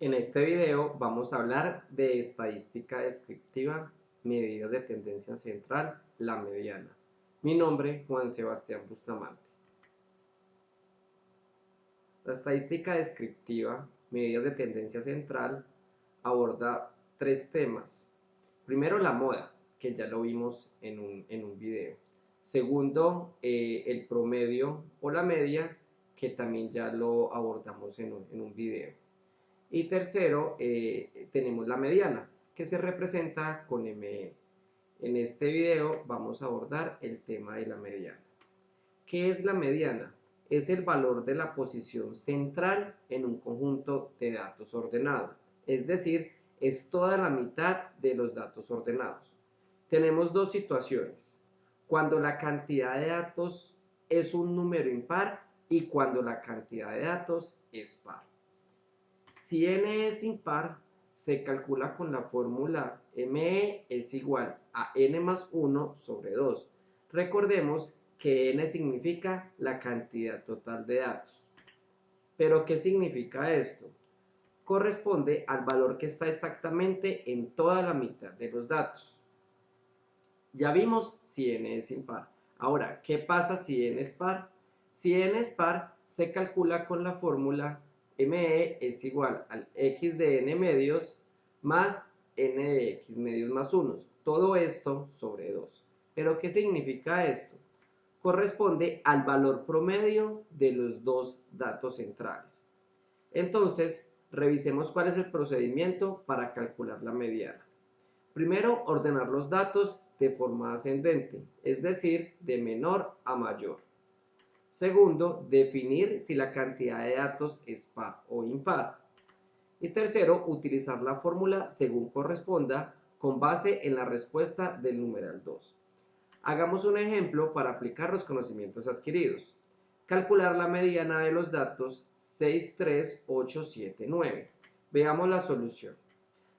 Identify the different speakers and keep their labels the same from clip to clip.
Speaker 1: En este video vamos a hablar de estadística descriptiva, medidas de tendencia central, la mediana. Mi nombre, Juan Sebastián Bustamante. La estadística descriptiva, medidas de tendencia central, aborda tres temas. Primero, la moda, que ya lo vimos en un video. Segundo, el promedio o la media, que también ya lo abordamos en un video. Y tercero, tenemos la mediana, que se representa con ME. En este video vamos a abordar el tema de la mediana. ¿Qué es la mediana? Es el valor de la posición central en un conjunto de datos ordenado. Es decir, es toda la mitad de los datos ordenados. Tenemos dos situaciones. Cuando la cantidad de datos es un número impar y cuando la cantidad de datos es par. Si n es impar, se calcula con la fórmula ME es igual a n más 1 sobre 2. Recordemos que n significa la cantidad total de datos. ¿Pero qué significa esto? Corresponde al valor que está exactamente en toda la mitad de los datos. Ya vimos si n es impar. Ahora, ¿qué pasa si n es par? Si n es par, se calcula con la fórmula ME es igual al x de n medios más n de x medios más 1. Todo esto sobre 2. ¿Pero qué significa esto? Corresponde al valor promedio de los dos datos centrales. Entonces, revisemos cuál es el procedimiento para calcular la mediana. Primero, ordenar los datos de forma ascendente, es decir, de menor a mayor. Segundo, definir si la cantidad de datos es par o impar. Y tercero, utilizar la fórmula según corresponda con base en la respuesta del numeral 2. Hagamos un ejemplo para aplicar los conocimientos adquiridos. Calcular la mediana de los datos 6, 3, 8, 7, 9. Veamos la solución.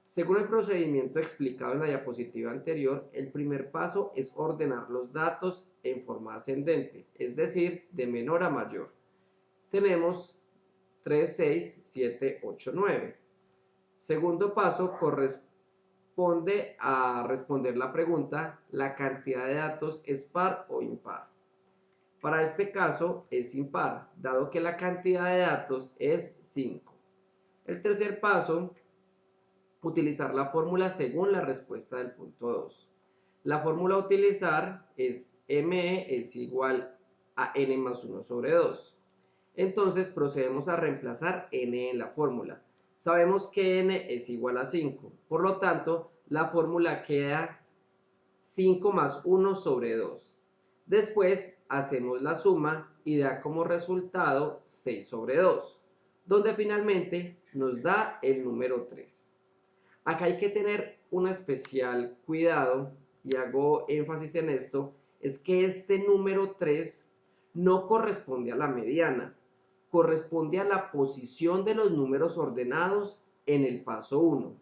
Speaker 1: Según el procedimiento explicado en la diapositiva anterior, el primer paso es ordenar los datos en forma ascendente, es decir, de menor a mayor. Tenemos 3, 6, 7, 8, 9. Segundo paso corresponde a responder la pregunta, ¿la cantidad de datos es par o impar? Para este caso es impar, dado que la cantidad de datos es 5. El tercer paso, utilizar la fórmula según la respuesta del punto 2. La fórmula a utilizar es ME es igual a n más 1 sobre 2. Entonces procedemos a reemplazar n en la fórmula. Sabemos que n es igual a 5, por lo tanto la fórmula queda 5 más 1 sobre 2. Después hacemos la suma y da como resultado 6 sobre 2, donde finalmente nos da el número 3. Acá hay que tener un especial cuidado, y hago énfasis en esto, es que este número 3 no corresponde a la mediana, corresponde a la posición de los números ordenados en el paso 1,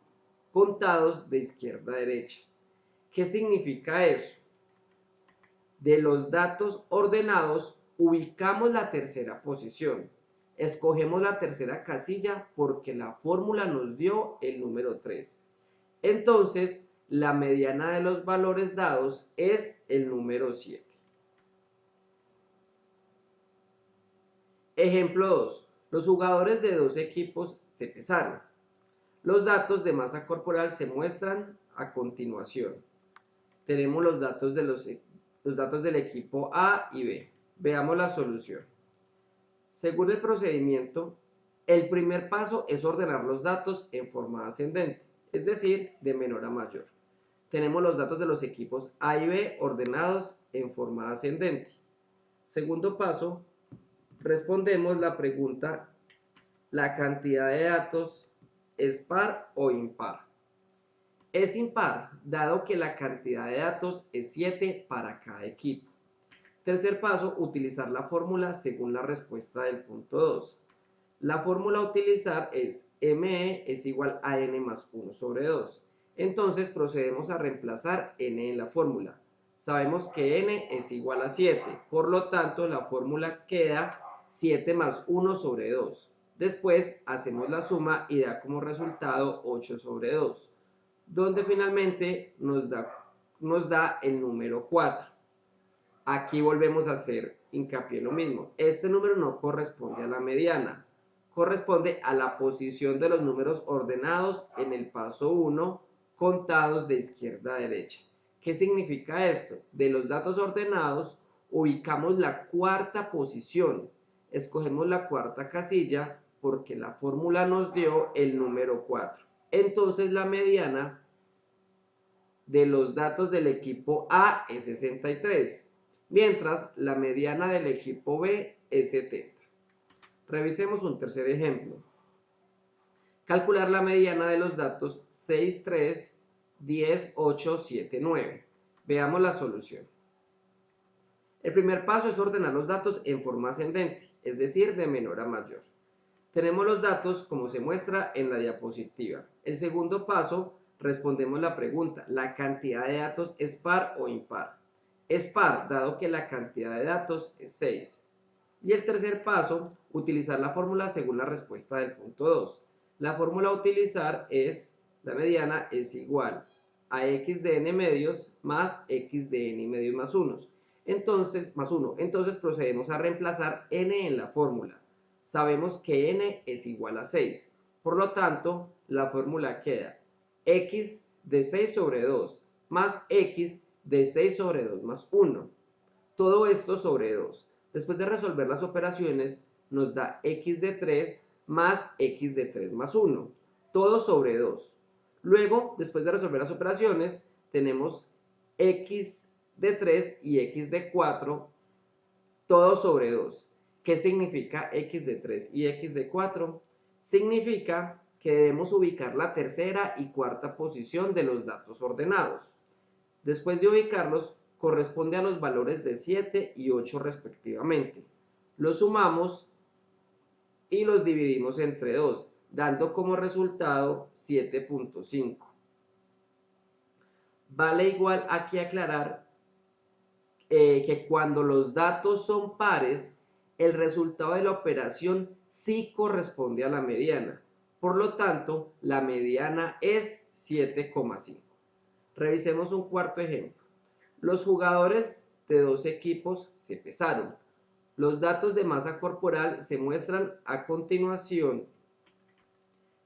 Speaker 1: contados de izquierda a derecha. ¿Qué significa eso? De los datos ordenados, ubicamos la tercera posición. Escogemos la tercera casilla porque la fórmula nos dio el número 3. Entonces, la mediana de los valores dados es el número 7. Ejemplo 2. Los jugadores de dos equipos se pesaron. Los datos de masa corporal se muestran a continuación. Tenemos los datos del equipo A y B. Veamos la solución. Según el procedimiento, el primer paso es ordenar los datos en forma ascendente, es decir, de menor a mayor. Tenemos los datos de los equipos A y B ordenados en forma ascendente. Segundo paso, respondemos la pregunta, ¿la cantidad de datos es par o impar? Es impar, dado que la cantidad de datos es 7 para cada equipo. Tercer paso, utilizar la fórmula según la respuesta del punto 2. La fórmula a utilizar es ME es igual a n más 1 sobre 2. Entonces procedemos a reemplazar n en la fórmula. Sabemos que n es igual a 7, por lo tanto la fórmula queda 7 más 1 sobre 2. Después hacemos la suma y da como resultado 8 sobre 2, donde finalmente nos da el número 4. Aquí volvemos a hacer hincapié en lo mismo. Este número no corresponde a la mediana, corresponde a la posición de los números ordenados en el paso 1, contados de izquierda a derecha. ¿Qué significa esto? De los datos ordenados, ubicamos la cuarta posición. Escogemos la cuarta casilla porque la fórmula nos dio el número 4. Entonces la mediana de los datos del equipo A es 63, mientras la mediana del equipo B es 70. Revisemos un tercer ejemplo. Calcular la mediana de los datos 6, 3, 10, 8, 7, 9. Veamos la solución. El primer paso es ordenar los datos en forma ascendente, es decir, de menor a mayor. Tenemos los datos como se muestra en la diapositiva. El segundo paso, respondemos la pregunta, ¿la cantidad de datos es par o impar? Es par, dado que la cantidad de datos es 6. Y el tercer paso, utilizar la fórmula según la respuesta del punto 2. La fórmula a utilizar es, la mediana es igual a x de n medios más x de n medios más 1. Entonces procedemos a reemplazar n en la fórmula. Sabemos que n es igual a 6. Por lo tanto, la fórmula queda x de 6 sobre 2 más x de 6 sobre 2 más 1. Todo esto sobre 2. Después de resolver las operaciones, nos da x de 3 más x de 3 más 1. Todo sobre 2. Luego, después de resolver las operaciones, tenemos x de 3 y x de 4, todo sobre 2. ¿Qué significa x de 3 y x de 4? Significa que debemos ubicar la tercera y cuarta posición de los datos ordenados. Después de ubicarlos, corresponde a los valores de 7 y 8 respectivamente. Los sumamos y los dividimos entre 2, dando como resultado 7.5. Vale igual aquí aclarar que cuando los datos son pares, el resultado de la operación sí corresponde a la mediana. Por lo tanto, la mediana es 7,5. Revisemos un cuarto ejemplo. Los jugadores de dos equipos se pesaron. Los datos de masa corporal se muestran a continuación.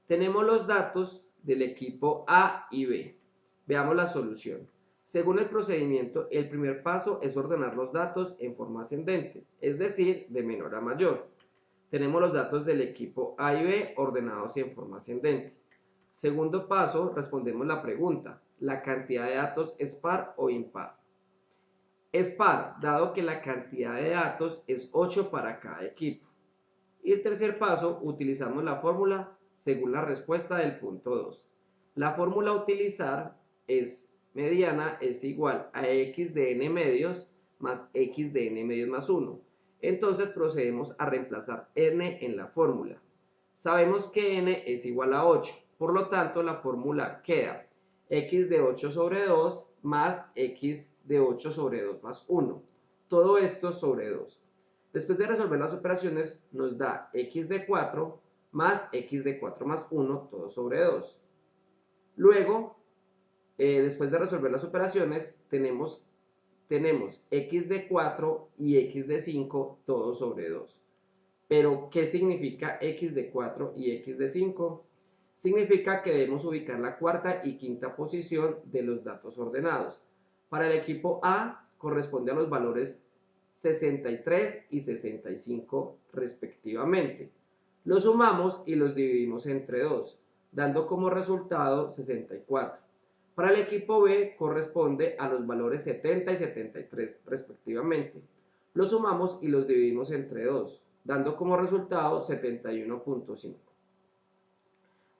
Speaker 1: Tenemos los datos del equipo A y B. Veamos la solución. Según el procedimiento, el primer paso es ordenar los datos en forma ascendente, es decir, de menor a mayor. Tenemos los datos del equipo A y B ordenados en forma ascendente. Segundo paso, respondemos la pregunta, ¿la cantidad de datos es par o impar? Es par, dado que la cantidad de datos es 8 para cada equipo. Y el tercer paso, utilizamos la fórmula según la respuesta del punto 2. La fórmula a utilizar es mediana es igual a x de n medios más x de n medios más 1. Entonces procedemos a reemplazar n en la fórmula. Sabemos que n es igual a 8, por lo tanto la fórmula queda x de 8 sobre 2 más x de 8 sobre 2 más 1. Todo esto sobre 2. Después de resolver las operaciones, nos da x de 4 más x de 4 más 1, todo sobre 2. Luego, después de resolver las operaciones, tenemos x de 4 y x de 5, todo sobre 2. Pero, ¿qué significa x de 4 y x de 5? Significa que debemos ubicar la cuarta y quinta posición de los datos ordenados. Para el equipo A, corresponde a los valores 63 y 65 respectivamente. Los sumamos y los dividimos entre 2, dando como resultado 64. Para el equipo B corresponde a los valores 70 y 73 respectivamente. Los sumamos y los dividimos entre 2, dando como resultado 71.5.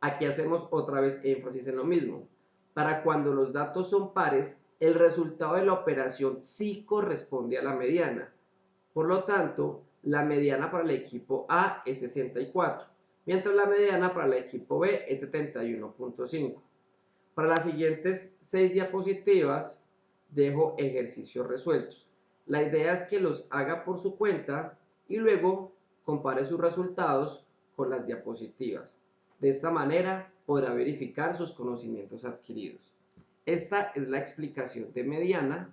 Speaker 1: Aquí hacemos otra vez énfasis en lo mismo. Para cuando los datos son pares, el resultado de la operación sí corresponde a la mediana. Por lo tanto, la mediana para el equipo A es 64, mientras la mediana para el equipo B es 71.5. Para las siguientes 6 diapositivas dejo ejercicios resueltos. La idea es que los haga por su cuenta y luego compare sus resultados con las diapositivas. De esta manera podrá verificar sus conocimientos adquiridos. Esta es la explicación de mediana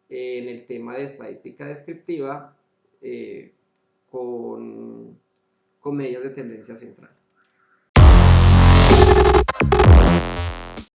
Speaker 1: en el tema de estadística descriptiva con medidas de tendencia central.